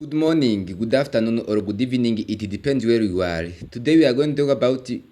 Good morning, good afternoon, or good evening. It depends where you are. Today we are going to talk about the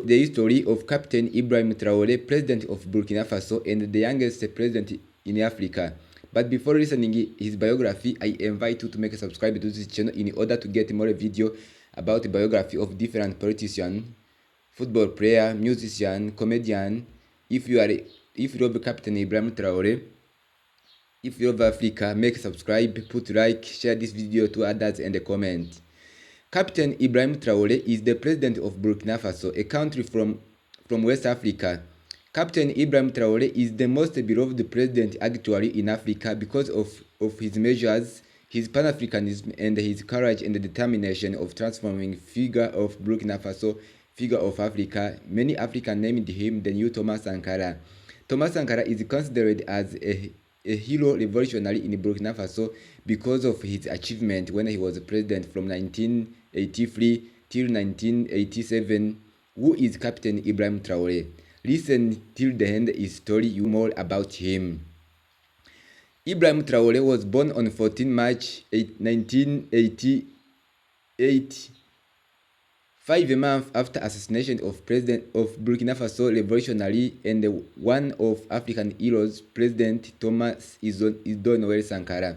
history of Captain Ibrahim Traoré, President of Burkina Faso and the youngest president in Africa. But before listening his biography, I invite you to make a subscribe to this channel in order to get more video about the biography of different politicians, football player, musician, comedian. If you love Captain Ibrahim Traoré, if you love Africa, make subscribe, put like, share this video to others and comment. Captain Ibrahim Traoré is the president of Burkina Faso, a country from West Africa. Captain Ibrahim Traoré is the most beloved president actually in Africa because of his measures, his Pan-Africanism, and his courage and determination of transforming figure of Burkina Faso, figure of Africa. Many Africans named him the new Thomas Sankara. Thomas Sankara is considered as a hero revolutionary in Burkina Faso because of his achievement when he was president from 1983 till 1987. Who is Captain Ibrahim Traoré? Listen till the end his story you more about him. Ibrahim Traoré was born on 14 March 1988, 5 months after assassination of President of Burkina Faso revolutionary and one of African heroes, President Thomas Isidore Sankara.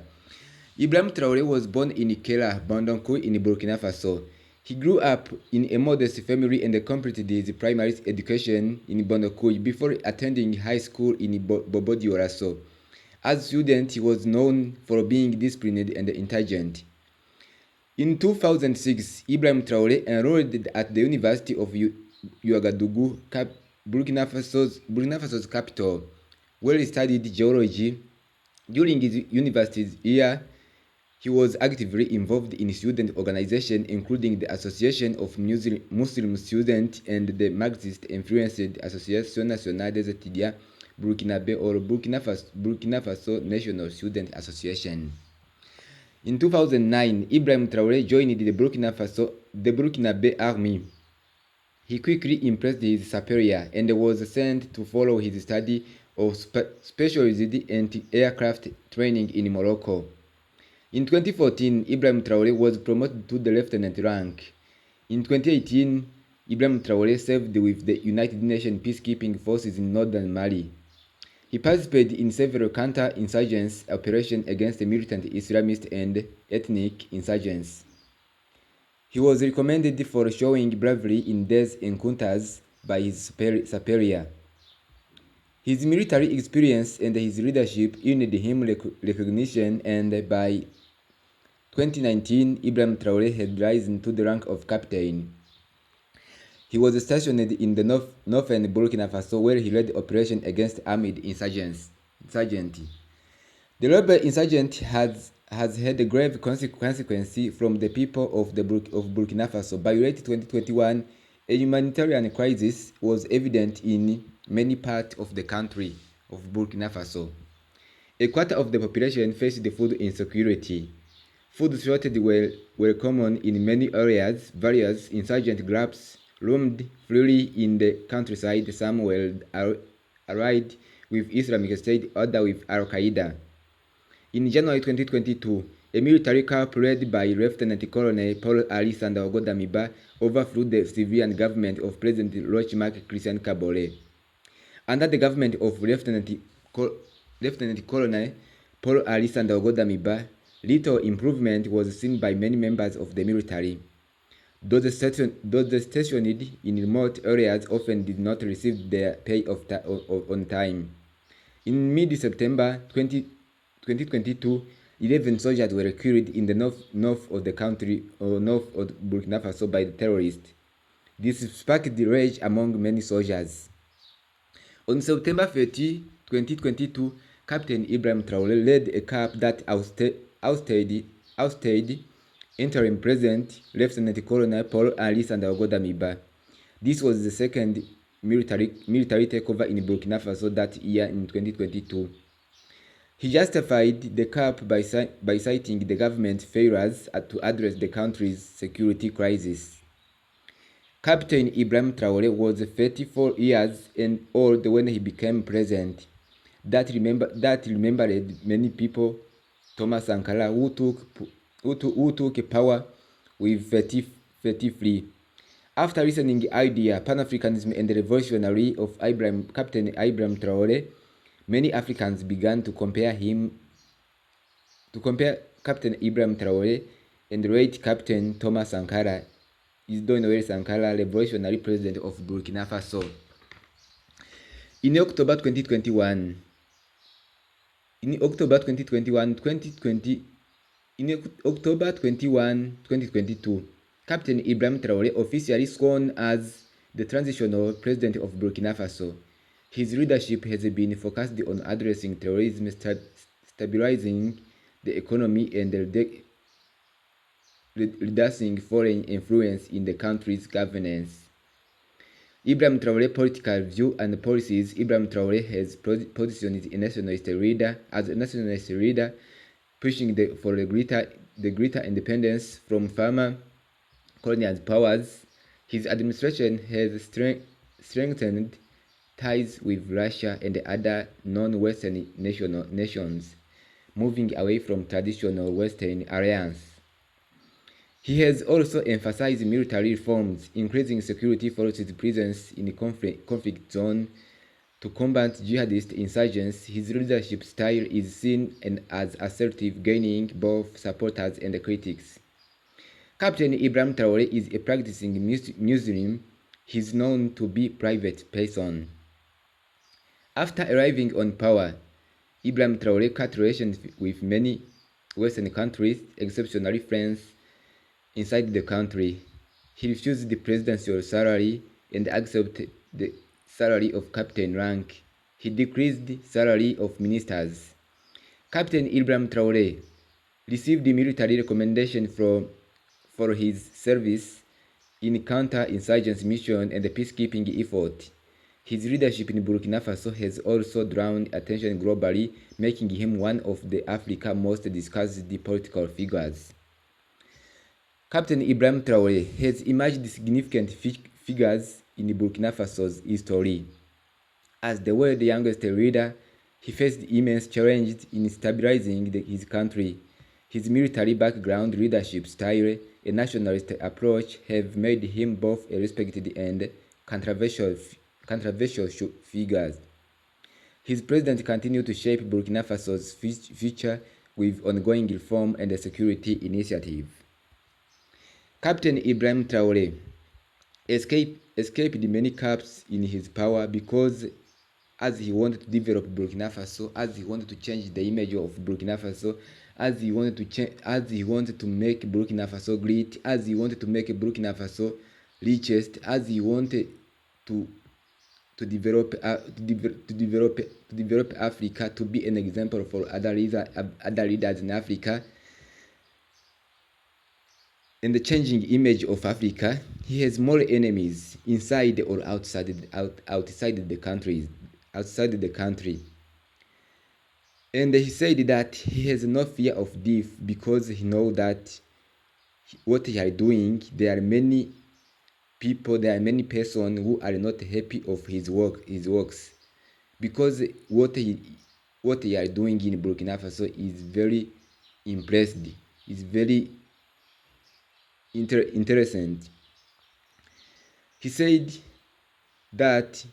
Ibrahim Traoré was born in Kela, Bandonkou in Burkina Faso. He grew up in a modest family and completed his primary education in Bandonkou before attending high school in Bobo Dioulasso. As a student, he was known for being disciplined and intelligent. In 2006, Ibrahim Traoré enrolled at the University of Ouagadougou, Burkina Faso's capital, where he studied geology. During his university year, he was actively involved in student organizations, including the Association of Muslim Students and the Marxist-influenced Association Nationale des Étudiants Burkinabé or Burkina Faso National Student Association. In 2009, Ibrahim Traoré joined the Burkinabe Army. He quickly impressed his superior and was sent to follow his study of specialized anti-aircraft training in Morocco. In 2014, Ibrahim Traoré was promoted to the lieutenant rank. In 2018, Ibrahim Traoré served with the United Nations peacekeeping forces in northern Mali. He participated in several counter-insurgency operations against militant Islamist and ethnic insurgents. He was recommended for showing bravery in these encounters by his superior. His military experience and his leadership earned him recognition, and by 2019, Ibrahim Traoré had risen to the rank of captain. He was stationed in the northern Burkina Faso, where he led operations against armed insurgency. The rebel insurgency has had a grave consequence from the people of Burkina Faso. By late 2021, a humanitarian crisis was evident in many parts of the country of Burkina Faso. A quarter of the population faced food insecurity. Food shortages were common in many areas. Various insurgent groups roamed freely in the countryside. Some were allied with Islamic State, others with Al-Qaeda. In January 2022, a military coup led by Lieutenant Colonel Paul-Henri Sandaogo Damiba overthrew the civilian government of President Roch-Marc Christian Kabore. Under the government of Lieutenant Colonel Paul-Henri Sandaogo Damiba, little improvement was seen by many members of the military. Those stationed in remote areas often did not receive their pay on time. In mid-September 2022, 11 soldiers were killed in the north of the country, or north of Burkina Faso, by the terrorists. This sparked the rage among many soldiers. On September 30, 2022, Captain Ibrahim Traoré led a coup that ousted interim President Lieutenant Colonel Paul-Henri Sandaogo Damiba. This was the second military takeover in Burkina Faso that year in 2022. He justified the coup by citing the government's failures to address the country's security crisis. Captain Ibrahim Traoré was 34 years old when he became president. That remembered many people. Thomas Sankara, who took who took power with furtively. After listening the idea, Pan-Africanism and the revolutionary of Captain Ibrahim Traoré, many Africans began to compare Captain Ibrahim Traoré and late Captain Thomas Sankara, Sankara, revolutionary president of Burkina Faso. In October 2021, in October 21, 2022, Captain Ibrahim Traoré officially sworn as the transitional president of Burkina Faso. His leadership has been focused on addressing terrorism, stabilizing the economy, and reducing foreign influence in the country's governance. Ibrahim Traoré political view and policies. Ibrahim Traoré has positioned as a nationalist leader, pushing for the greater independence from former colonial powers. His administration has strengthened ties with Russia and other non-Western nations, moving away from traditional Western alliance. He has also emphasized military reforms, increasing security forces' presence in the conflict zone to combat jihadist insurgents. His leadership style is seen as assertive, gaining both supporters and critics. Captain Ibrahim Traoré is a practicing Muslim. He is known to be a private person. After arriving on power, Ibrahim Traoré cut relations with many Western countries, exceptionally France, inside the country. He refused the presidential salary and accepted the salary of captain rank. He decreased the salary of ministers. Captain Ibrahim Traoré received the military recommendation for his service in counter-insurgency mission and the peacekeeping effort. His leadership in Burkina Faso has also drawn attention globally, making him one of Africa's most discussed political figures. Captain Ibrahim Traoré has emerged significant figures in Burkina Faso's history. As the world's youngest leader, he faced immense challenges in stabilizing his country. His military background, leadership style, and nationalist approach have made him both a respected and controversial figure. His presidency continued to shape Burkina Faso's future with ongoing reform and security initiatives. Captain Ibrahim Traoré escaped many caps in his power because as he wanted to develop Burkina Faso, as he wanted to change the image of Burkina Faso, as he wanted to make Burkina Faso great, as he wanted to make Burkina Faso richest, as he wanted to develop Africa, to be an example for other leaders in Africa, and the changing image of Africa. He has more enemies inside or outside the country. And he said that he has no fear of death because he knows that what he is doing, there are many persons who are not happy of his works, because what he is doing in Burkina Faso is very impressed, is very interesting. He said that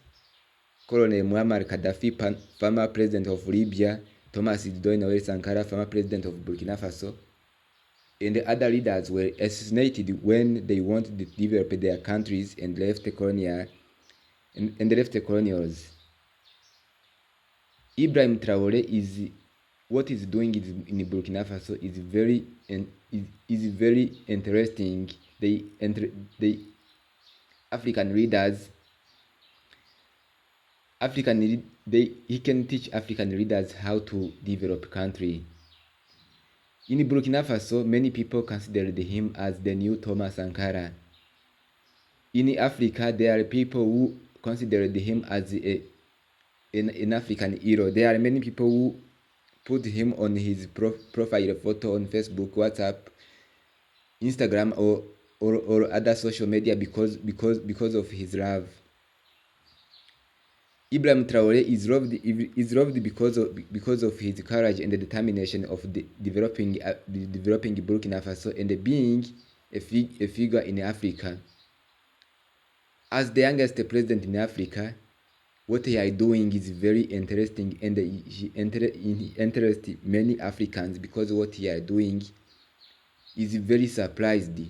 Colonel Muammar Gaddafi, former president of Libya, Thomas Sankara, former president of Burkina Faso, and the other leaders were assassinated when they wanted to develop their countries and left the colonials. Ibrahim Traoré is what is doing in Burkina Faso is very interesting. The African leaders, he can teach African leaders how to develop country. In Burkina Faso, many people considered him as the new Thomas Sankara. In Africa, there are people who considered him as an African hero. There are many people who put him on his profile photo on Facebook, WhatsApp, Instagram, or other social media because of his love. Ibrahim Traoré is loved because of his courage and the determination of developing Burkina Faso and being a figure in Africa. As the youngest president in Africa, what he is doing is very interesting, and he interests many Africans because what he is doing is very surprised.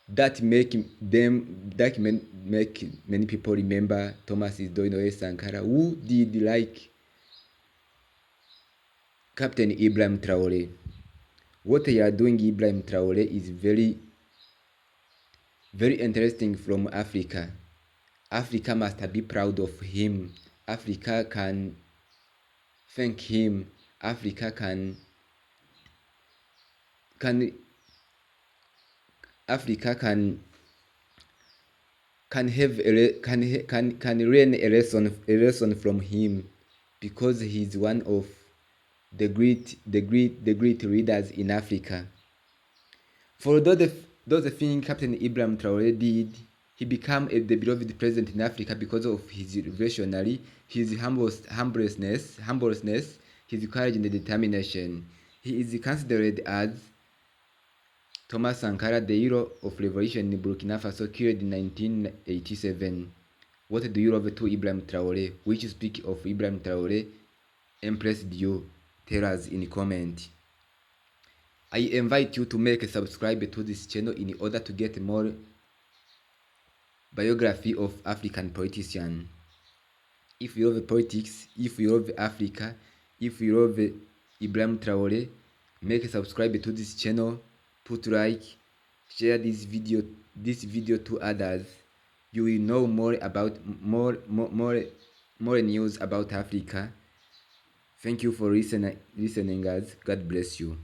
That make many people remember Thomas Idoinoye Sankara, who did like Captain Ibrahim Traoré. What they are doing Ibrahim Traoré is very interesting from Africa. Africa must be proud of him. Africa can thank him. Africa can Africa can have can learn a lesson from him, because he's one of the great leaders in Africa. For those things Captain Ibrahim Traoré did, he became the beloved president in Africa because of his revolutionary, his humbleness, his courage and determination. He is considered as Thomas Sankara, the hero of revolution in Burkina Faso, killed in 1987. What do you love to Ibrahim Traoré? Which speak of Ibrahim Traoré impressed you? Tell us in comment. I invite you to make a subscribe to this channel in order to get more biography of African politicians. If you love politics, if you love Africa, if you love Ibrahim Traoré, make a subscribe to this channel, put like, share this video to others. You will know more about more news about Africa. Thank you for listening, guys. God bless you.